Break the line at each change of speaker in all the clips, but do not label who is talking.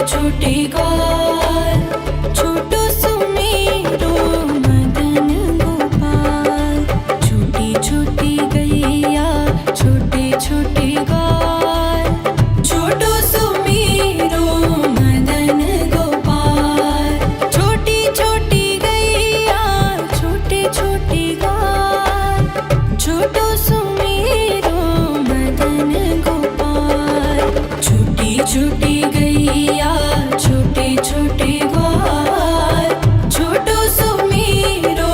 छोटे ग्वाल, छोटो सुमेरो मदन गोपाल। छोटी छोटी गैया छोटे छोटे ग्वाल, छोटो सुमेरो मदन गोपाल। छोटी छोटी गैया छोटे छोटे ग्वाल, छोटो सुमेरो मदन गोपाल। छोटी छोटी गैया छोटे छोटे ग्वाल, छोटो सुमेरो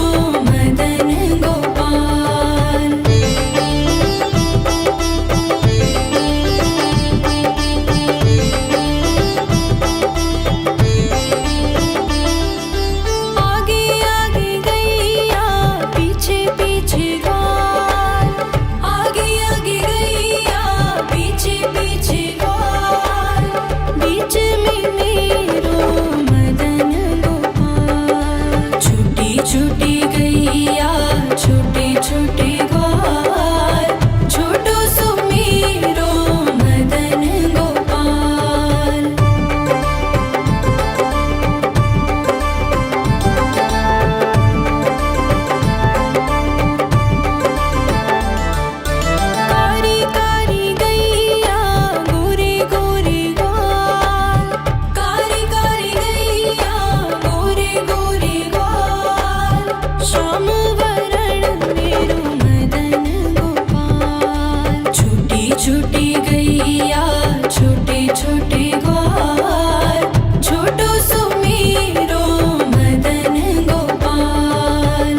मदन गोपाल। आगे आगे गैया पीछे पीछे ग्वाल, आगे आगे गैया पीछे पीछे ग्वाल। बीच में मेरो मदन गोपाल। छोटी छोटी गैया छोटे छोटे ग्वाल, छोटो सुमेरो मदन गोपाल। कारी कारी गैया गोरे गोरे ग्वाल, कारी कारी गैया गोरे गोरे ग्वाल। श्याम वरण मेरो मदन गोपाल। छोटी छोटी गैया छोटे छोटे ग्वाल, छोटो सुमेरो मदन गोपाल।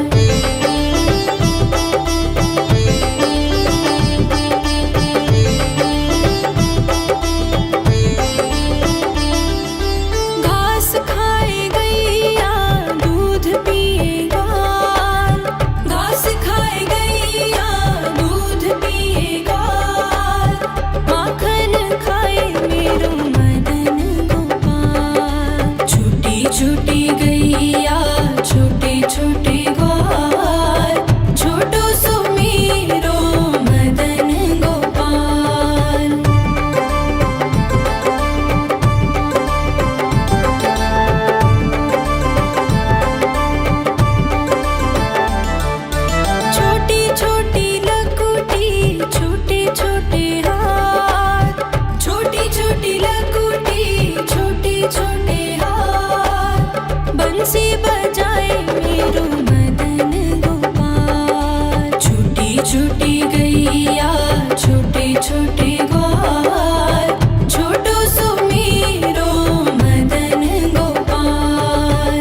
घास खाए गैया दूध पिए ग्वाल, घास खाए गैया दूध पिए ग्वाल। माखन खाए मेरो मदन गोपाल। छोटी छोटी गैया छोटे छोटे ग्वाल, छोटो सुमेरो मदन गोपाल। छोटी छोटी लकुटी छोटे छोटे हाथ, छोटी छोटी लकुटी छोटे छोटे हाथ। बंसी बजाए मेरो मदन गोपाल। छोटी छोटी गैया छोटे छोटे ग्वाल, छोटो सुमेरो मदन गोपाल।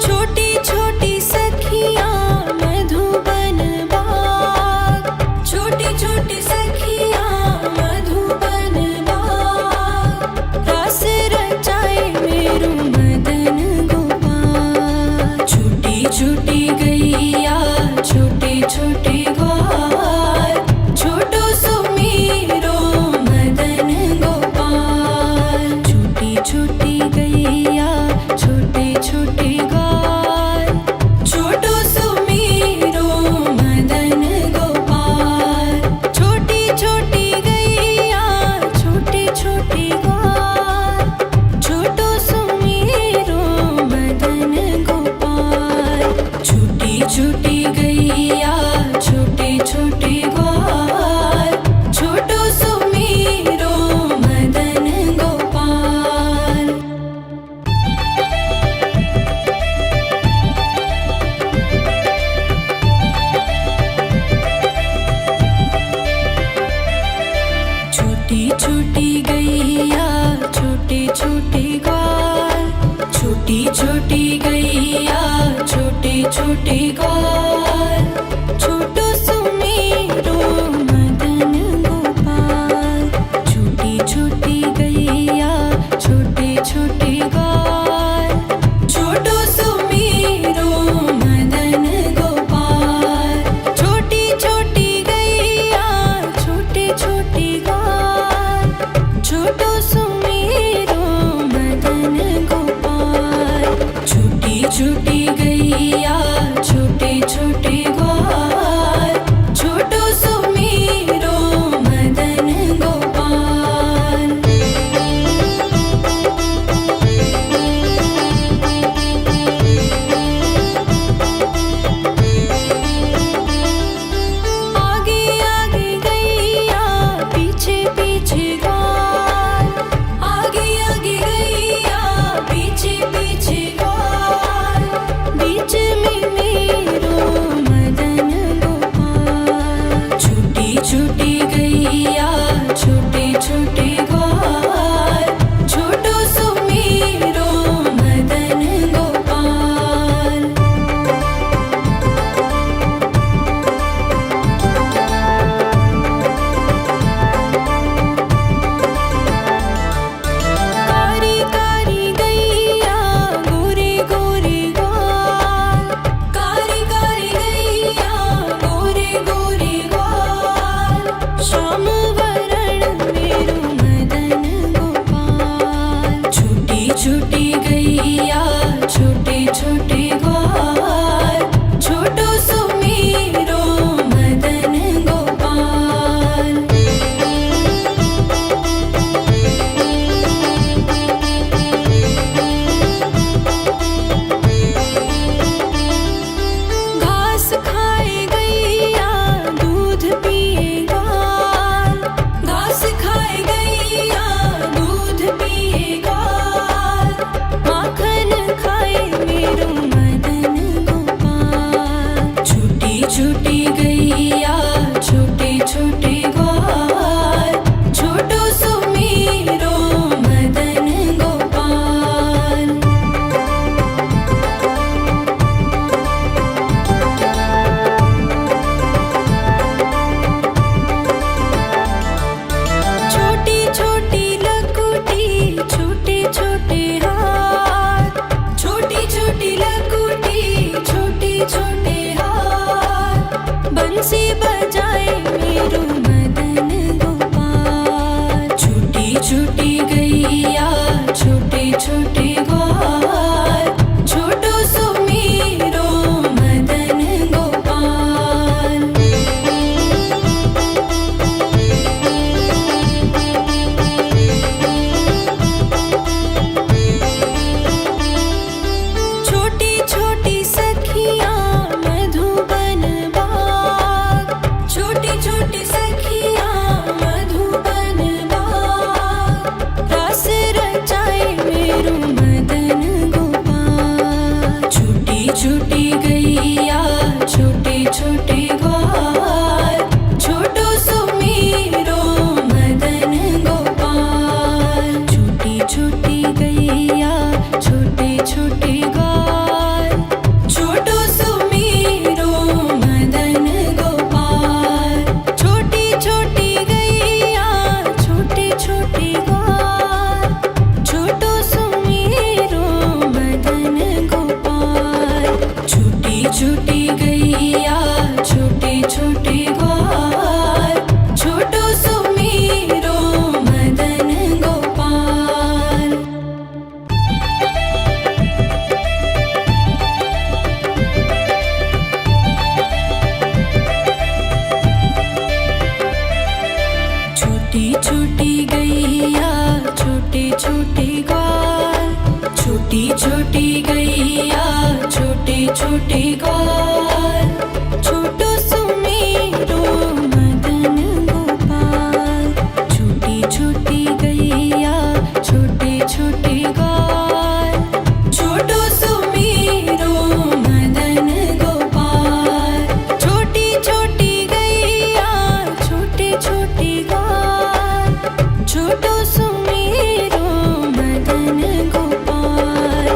छोटी छोटी सखियाँ मधुबन बाग, छोटी छोटी सखियाँ मधुबन बाग। रास रचाए मेरो मदन गोपाल। छोटी छोटी गैया छोटे छोटे ग्वाल, छोटो सुमेरो मदन गोपाल। छोटी छोटी गैया छोटे छोटे ग्वाल, छोटो सुमेरो मदन गोपाल। छोटी छोटी गैया छोटे छोटे ग्वाल, छोटो सुमेरो मदन गोपाल। छोटी छोटी गैया छोटे छोटे ग्वाल, छोटो सुमेरो मदन गोपाल। छोटी छोटी गैया छोटे छोटे ग्वाल, छोटी छोटी गैया छोटे छोटे ग्वाल, छोटो सुमेरो मदन गोपाल। छोटी छोटी गैया छोटे छोटे ग्वाल, छोटो सुमेरो मदन गोपाल। छोटी छोटी गैया छोटे छोटे ग्वाल, छोटो सुमेरो मदन गोपाल। छोटी छोटी गैया छोटे गैया छोटे छोटे ग्वाल छोटो सुमेरो मदन गोपाल। घास खाए गैया दूध पिए ग्वाल घास खाए गैया दूध पिए ग्वाल माखन खाए मेरो मदन गोपाल। छोटी छोटी गैया छोटे छोटे ग्वाल छोटो सुमेरो मदन गोपाल। छोटी छोटी लकुटी छोटे छोटे हाथ छोटी छोटी लकुटी छोटे छोटे हाथ बंसी बजाए मेरो मदन गोपाल। छोटी छोटी गैया छोटे छोटे ग्वाल छोटो सुमेरो मदन गोपाल। छोटी छोटी सखियाँ मधुबन बाग छोटी छोटी सखियाँ मधुबन बाग रास रचाए मेरो मदन गोपाल। छोटी छोटी गैया छोटे छोटे ग्वाल छोटो सुमेरो मदन गोपाल। छोटी छोटी गैया छोटे छोटे ग्वाल छोटो सुमेरो मदन गोपाल। छोटी छोटी गैया छोटे छोटे ग्वाल छोटो सुमेरो मदन गोपाल। छोटी छोटी गैया छोटे छोटे ग्वाल छोटो सुमेरो मदन गोपाल। छोटी छोटी गैया छोटे छोटे ग्वाल छोटी छोटी गैया छोटे छोटे ग्वाल छोटो सुमेरो मदन गोपाल। छोटी छोटी गैया छोटे छोटे ग्वाल छोटो सुमेरो मदन गोपाल। छोटी छोटी गैया छोटे छोटे ग्वाल छोटो सुमेरो मदन गोपाल।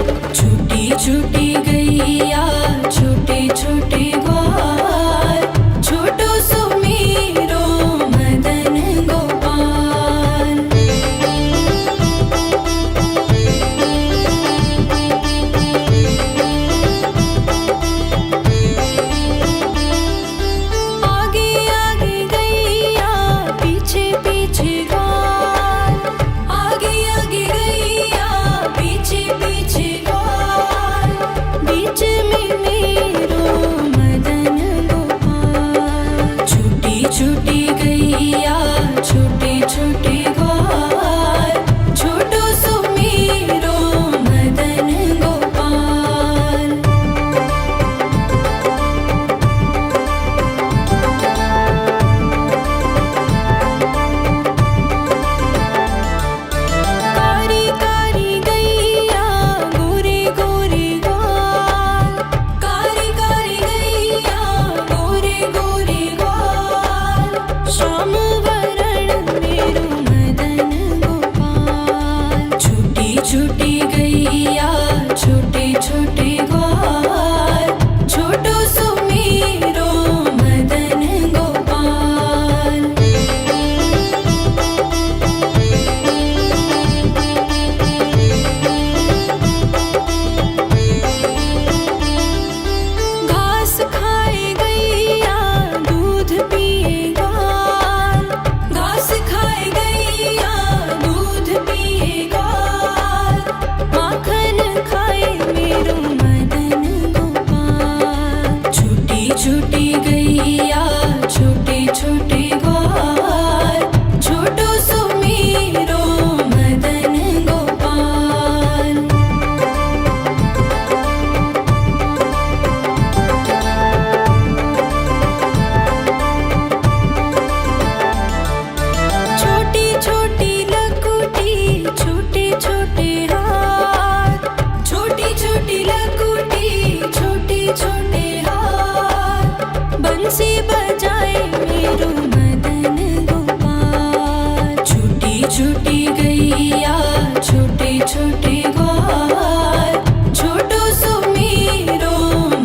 छोटी लकुटी छोटे छोटे हाथ बंसी बजाए मेरो मदन गोपाल। छोटी छोटी गैया छोटे छोटे ग्वाल छोटो सो मेरो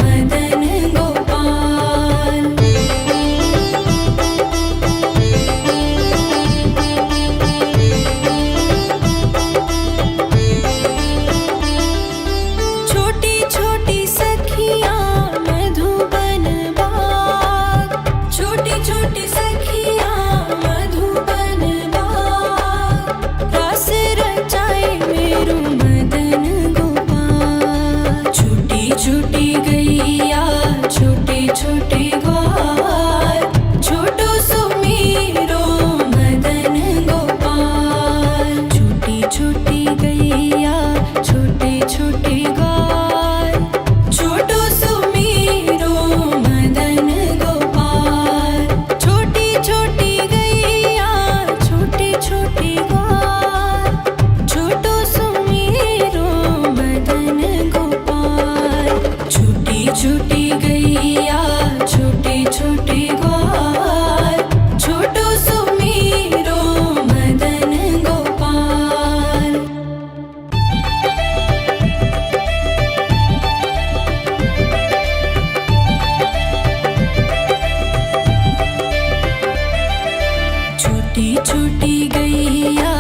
मदन गोपाल। छोटी छोटी सखियाँ मधुबन बाग छोटी छोटी सखियाँ मधुबन बाग रस रचाए मेरो मदन गोपाल। छोटी छोटी गैया छोटे छोटे ग्वाल छोटो सो मेरो मदन गोपाल। छोटी छोटी गैया छोटे छोटे ग्वाल छोटो सो मेरो मदन गोपाल। छोटी छोटी गैया छोटे छोटे ग्वाल छोटो सो मेरो मदन गोपाल। छोटी छोटी गैया छोटे छोटे ग्वाल छोटो सो मेरो मदन गोपाल। छोटी छोटी गैया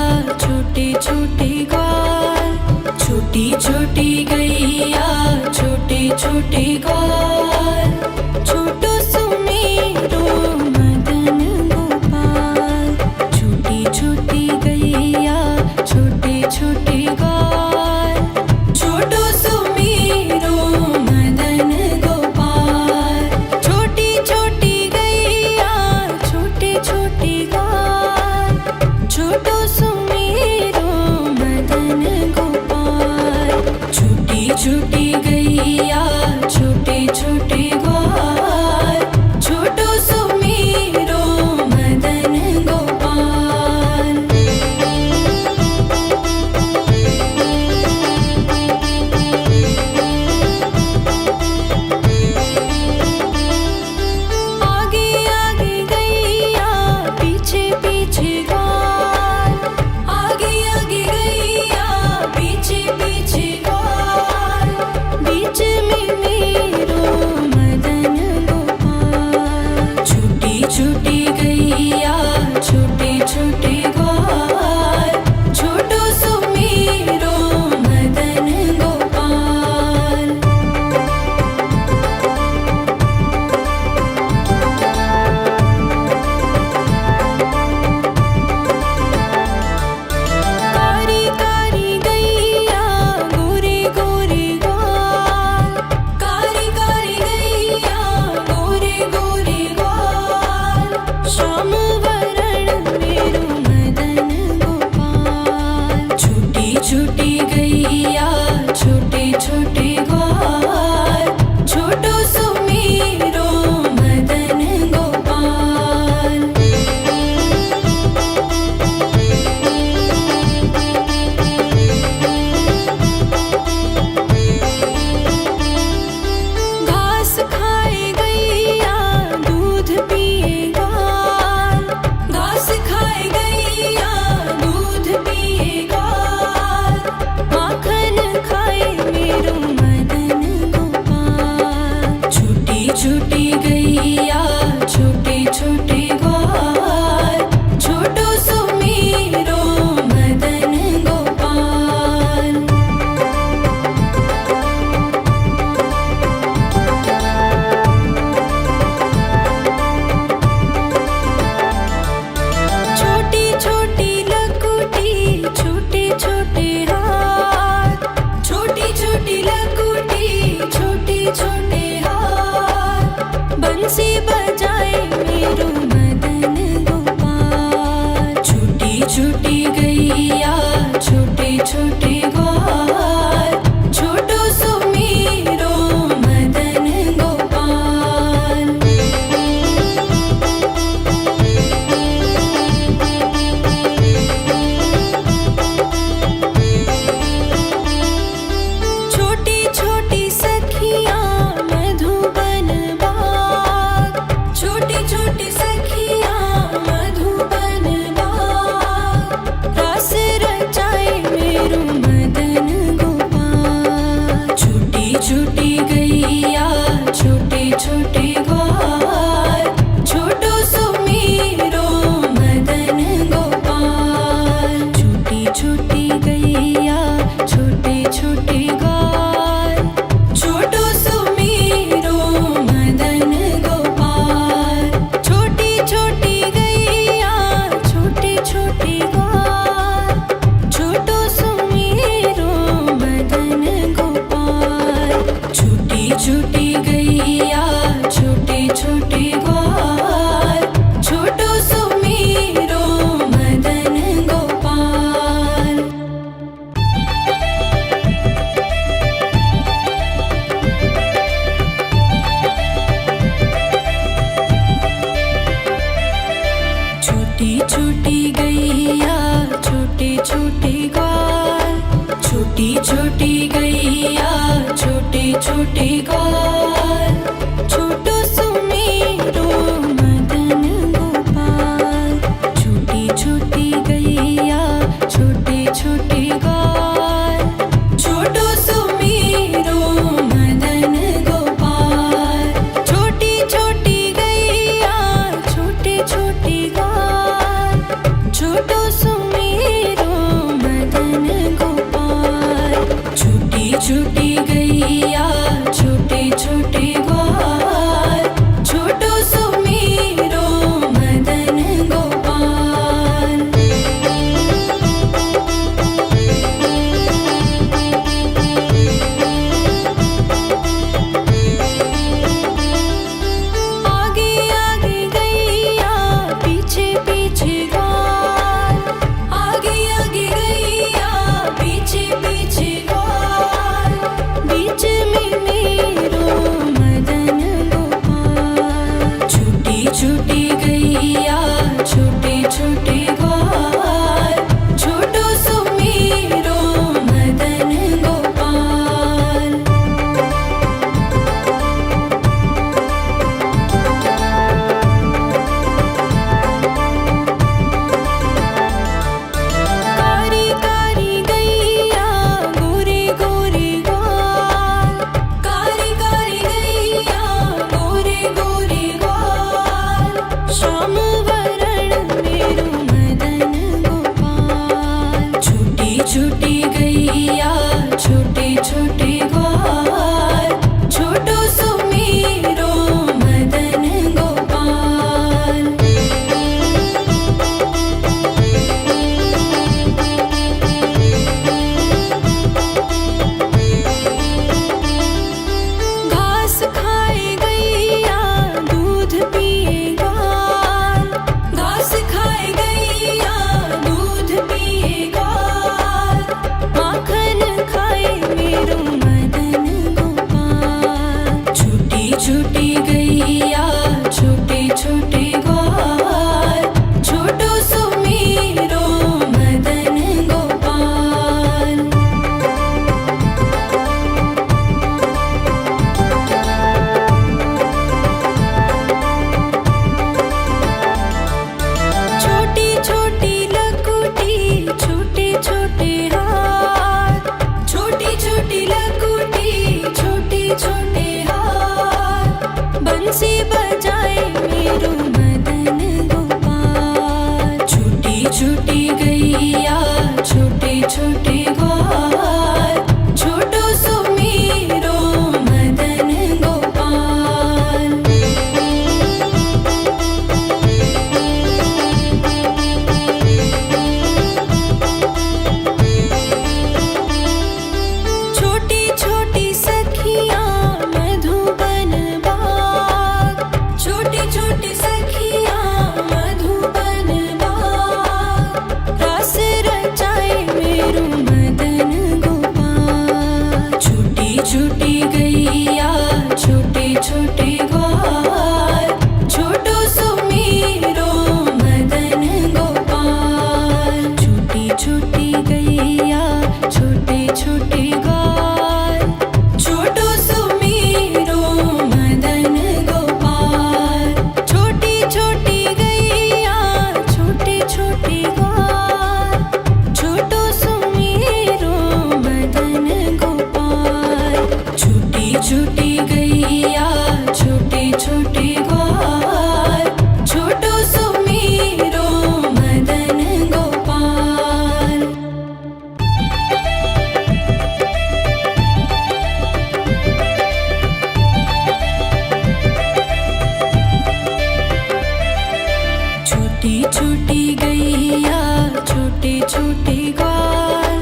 छोटे छोटे ग्वाल छोटी छोटी गैया छोटे छोटे ग्वाल छोटो सो मेरो मदन गोपाल। छोटी छोटी गैया छोटे छोटे ग्वाल छोटो सो मेरो मदन गोपाल। छोटी छोटी गैया छोटे छोटे ग्वाल छोटो सो मेरो मदन गोपाल। छोटी छोटी गैया छोटे छोटे ग्वाल छोटो सो मेरो मदन गोपाल। आगे आगे गैया पीछे पीछे ग्वाल आगे आगे गैया पीछे पीछे ग्वाल बीच में मेरो मदन गोपाल। छोटी छोटी गैया छोटे छोटे ग्वाल छोटो सो मेरो मदन गोपाल। कारी कारी गैया गोरे गोरे ग्वाल कारी कारी गैया गोरे गोरे ग्वाल श्याम वरण मेरो मदन गोपाल। छोटी छोटी गैया छोटे छोटे ग्वाल छोटो सो मेरो मदन गोपाल। घास खाए गैया दूध पिए ग्वाल घास खाए गैया दूध पिए ग्वाल माखन खाए मेरो मदन गोपाल। छोटी छोटी गैया छोटे छोटे ग्वाल छोटो सो मेरो मदन गोपाल। छोटी छोटी लकुटी छोटे छोटे हाथ छोटी छोटी लकुटी छोटे छोटे हाथ बंसी बजाए मेरो मदन गोपाल। छोटी छोटी गैया छोटे छोटे ग्वाल छोटो सो मेरो मदन गोपाल। छोटी छोटे ग्वाल, छोटो सुमेरो मदन गोपाल। छोटी छोटी गैया छोटे छोटे ग्वाल, छोटो सुमेरो मदन गोपाल। छोटी छोटी गैया छोटे छोटे ग्वाल, छोटो सुमेरो मदन गोपाल। छोटी छोटी गैया छोटे छोटे ग्वाल, छोटो सुमेरो मदन गोपाल। आगे आगे गैया पीछे पीछे ग्वाल, आगे आगे गैया पीछे पीछे ग्वाल। बीच में मेरो मदन गोपाल। छोटी छोटी गैया छोटे छोटे ग्वाल, छोटो सुमेरो मदन गोपाल। कारी कारी गैया गोरे गोरे ग्वाल, कारी कारी गैया गोरे गोरे ग्वाल। श्याम वरण मेरो मदन गोपाल। छोटी छोटी गैया छोटे छोटे ग्वाल, छोटो सुमेरो मदन गोपाल। घास खाए गैया दूध पिए ग्वाल, घास खाए गैया दूध पिए ग्वाल। माखन खाए मेरो मदन गोपाल। छोटी छोटी गैया छोटे छोटे ग्वाल, छोटो सुमेरो मदन गोपाल। छोटी छोटी लकुटी छोटे छोटे हाथ, छोटी छोटी लकुटी छोटे छोटे हाथ। बंसी बजाए मेरो मदन गोपाल। छोटी छोटी गैया छोटे छोटे ग्वाल, छोटो सुमेरो मदन गोपाल। छोटी छोटी सखियाँ मधुबन बाग, छोटी छोटी सखियाँ मधुबन बाग। रास रचाए मेरो मदन गोपाल। छोटी छोटी गैया छोटे छोटे ग्वाल, छोटो सुमेरो मदन गोपाल। छोटी छोटी गैया छोटे छोटे ग्वाल, छोटो सुमेरो मदन गोपाल। छोटी छोटी गैया छोटे छोटे ग्वाल, छोटो सुमेरो मदन गोपाल। छोटी छोटी गैया छोटे छोटे ग्वाल, छोटो सुमेरो मदन गोपाल। छोटी छोटी गैया छोटे छोटे ग्वाल,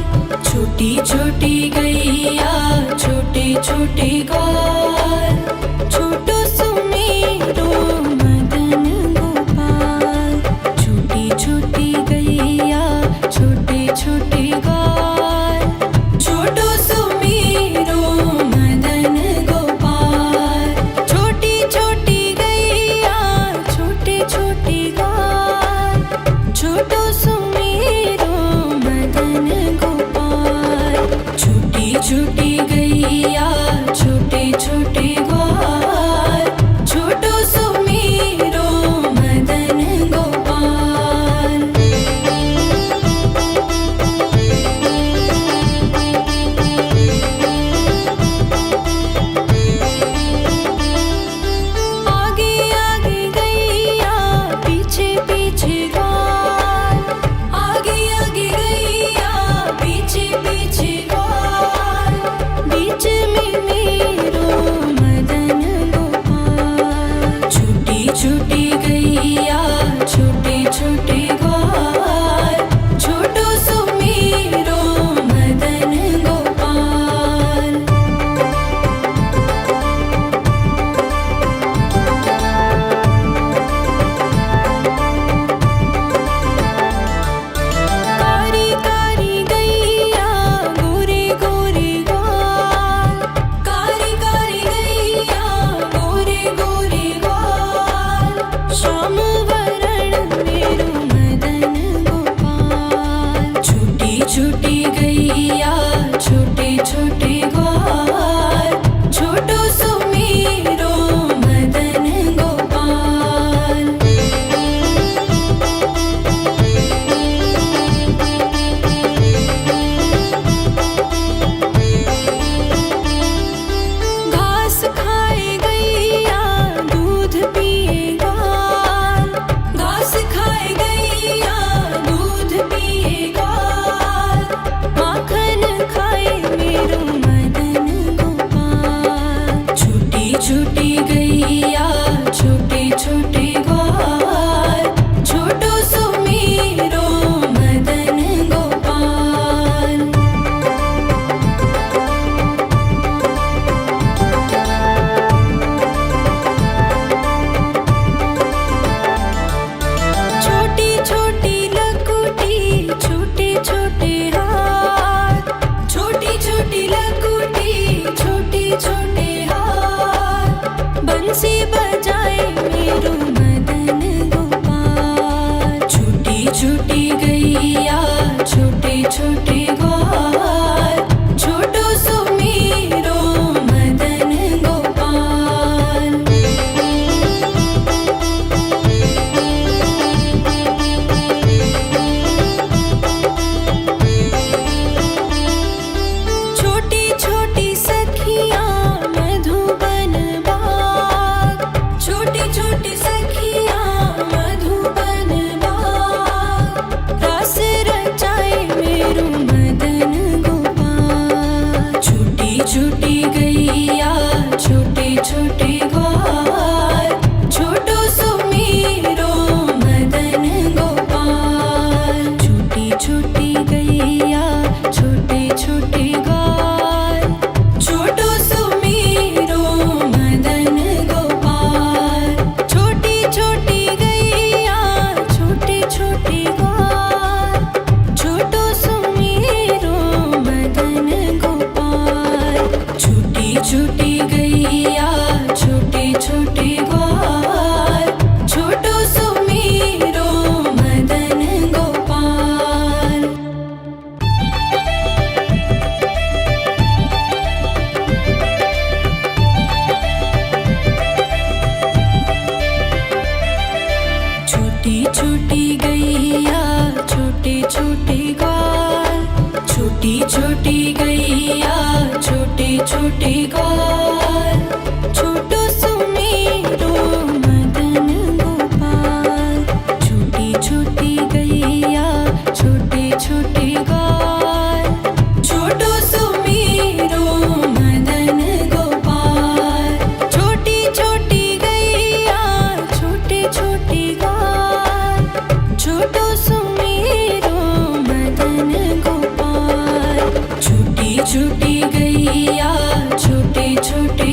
छोटी छोटी गैया छोटे छोटे ग्वाल, छोटो सुमेरो मदन गोपाल। छोटी छोटी गैया छोटे छोटे ग्वाल, छोटो सुमेरो मदन गोपाल। छोटी छोटी गैया छोटे छोटे ग्वाल, छोटो सुमेरो मदन गोपाल। छोटी छोटी गैया छोटे छोटी गैया छोटे छोटे ग्वाल, छोटो सुमीरो मदन गोपाल। छोटी छोटी गैया छोटे छोटे ग्वाल, छोटी छोटी गैया छोटे छोटे ग्वाल, छोटो सुमीरो मदन गोपाल। छोटी छोटी गैया छोटे छोटे ग्वाल, छोटो सुमीरो मदन गोपाल। छोटी छोटी गैया छोटे छोटे ग्वाल, छोटो सुमीरो मदन गोपाल। छोटी छोटी गैया छोटे छोटे